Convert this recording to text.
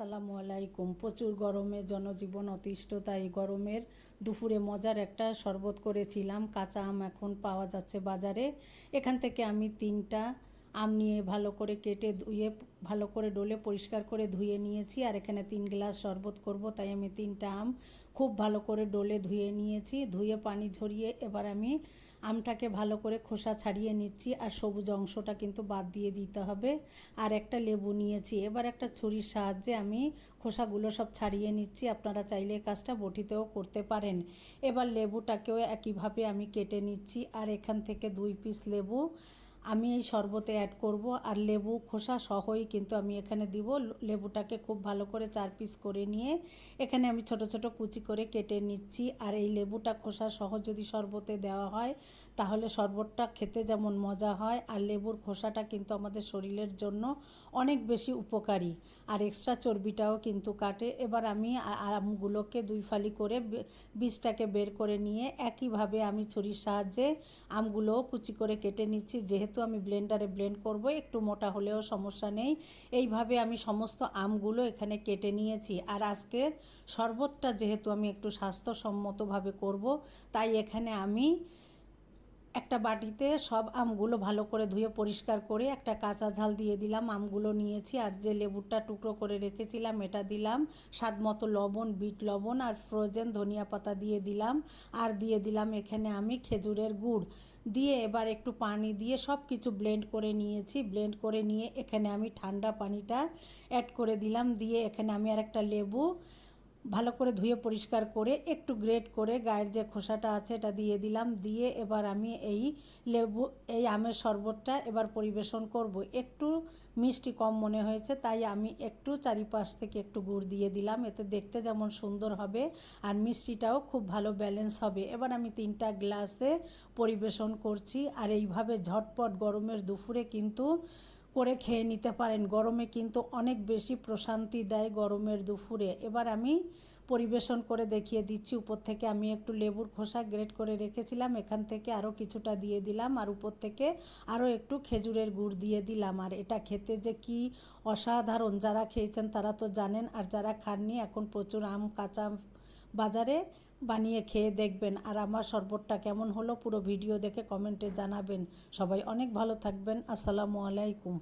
আসসালামু আলাইকুম। প্রচুর গরমে জনজীবন অতিষ্ঠ, তাই গরমের দুপুরে মজার একটা শরবত করেছিলাম। কাঁচা আম এখন পাওয়া যাচ্ছে বাজারে। এখান থেকে আমি 3টা আম নিয়ে ভালো করে কেটে ধুয়ে ভালো করে ডলে পরিষ্কার করে ধুয়ে নিয়েছি। আর এখানে 3 গ্লাস শরবত করব, তাই আমি 3টা আম খুব ভালো করে ডলে ধুয়ে নিয়েছি। ধুয়ে পানি ঝরিয়ে এবার আমি আমটাকে ভালো করে খোসা ছাড়িয়ে নিচ্ছি, আর সবুজ অংশটা কিন্তু বাদ দিয়ে দিতে হবে। আর একটা লেবু নিয়েছি। এবার একটা ছুরির সাহায্যে আমি খোসাগুলো সব ছাড়িয়ে নিচ্ছি। আপনারা চাইলে কাজটা বটিতেও করতে পারেন। এবার লেবুটাকেও একইভাবে আমি কেটে নিচ্ছি। আর এখান থেকে 2 পিস লেবু আমি এই শরবতে অ্যাড করব, আর লেবু খোসা সহই কিন্তু আমি এখানে দিব। লেবুটাকে খুব ভালো করে 4 পিস করে নিয়ে এখানে আমি ছোট ছোট কুচি করে কেটে নিচ্ছি। আর এই লেবুটা খোসা সহ যদি শরবতে দেওয়া হয় তাহলে শরবতটা খেতে যেমন মজা হয়, আর লেবুর খোসাটা কিন্তু আমাদের শরীরের জন্য অনেক বেশি উপকারী, আর এক্সট্রা চর্বিটাও কিন্তু কাটে। এবার আমি আমগুলোকে 2 ফালি করে বীজটাকে বের করে নিয়ে একইভাবে আমি ছুরির সাহায্যে আমগুলোও কুচি করে কেটে নিচ্ছি। যেহেতু আমি ব্লেন্ডারে ব্লেন্ড করব, একটু মোটা হলেও সমস্যা নেই। এইভাবে আমি সমস্ত আমগুলো এখানে কেটে নিয়েছি। আর আজকের শরবতটা যেহেতু আমি একটু স্বাস্থ্যসম্মতভাবে করব, তাই এখানে আমি একটা বাটিতে সব আমগুলো ভালো করে ধুয়ে পরিষ্কার করে একটা কাঁচা ঝাল দিয়ে দিলাম। আমগুলো নিয়েছি, আর যে লেবুটা টুকরো করে রেখেছিলাম এটা দিলাম। স্বাদ মতো লবণ, বিট লবণ আর ফ্রোজেন ধনিয়া পাতা দিয়ে দিলাম। আর দিয়ে দিলাম এখানে আমি খেজুরের গুড় দিয়ে এবার একটু পানি দিয়ে সব কিছু ব্লেন্ড করে নিয়েছি। ব্লেন্ড করে নিয়ে এখানে আমি ঠান্ডা পানিটা অ্যাড করে দিলাম। দিয়ে এখানে আমি আর একটা লেবু ভালো করে ধুয়ে পরিষ্কার করে একটু গ্রেট করে গায়ের যে খোসাটা আছে এটা দিয়ে দিলাম। দিয়ে এবার আমি এই আমের শরবতটা এবার পরিবেশন করব। একটু মিষ্টি কম মনে হয়েছে, তাই আমি একটু চারিপাশ থেকে একটু গুড় দিয়ে দিলাম। এতে দেখতে যেমন সুন্দর হবে আর মিষ্টিটাও খুব ভালো ব্যালেন্স হবে। এবার আমি 3টা গ্লাসে পরিবেশন করছি। আর এইভাবে ঝটপট গরমের দুপুরে কিন্তু করে খেয়ে নিতে পারেন। গরমে কিন্তু অনেক বেশি প্রশান্তি দেয় গরমের দুপুরে। এবার আমি পরিবেশন করে দেখিয়ে দিচ্ছি। উপর থেকে আমি একটু লেবুর খোসা গ্রেট করে রেখেছিলাম, এখান থেকে আরও কিছুটা দিয়ে দিলাম। আর উপর থেকে আরও একটু খেজুরের গুড় দিয়ে দিলাম। আর এটা খেতে যে কি অসাধারণ, যারা খেয়েছেন তারা তো জানেন, আর যারা খাননি এখন প্রচুর আম কাঁচা বাজারে, বানিয়ে খেয়ে দেখবেন। আর আমার শরবতটা কেমন হলো পুরো ভিডিও দেখে কমেন্টে জানাবেন। সবাই অনেক ভালো থাকবেন। আসসালামু আলাইকুম।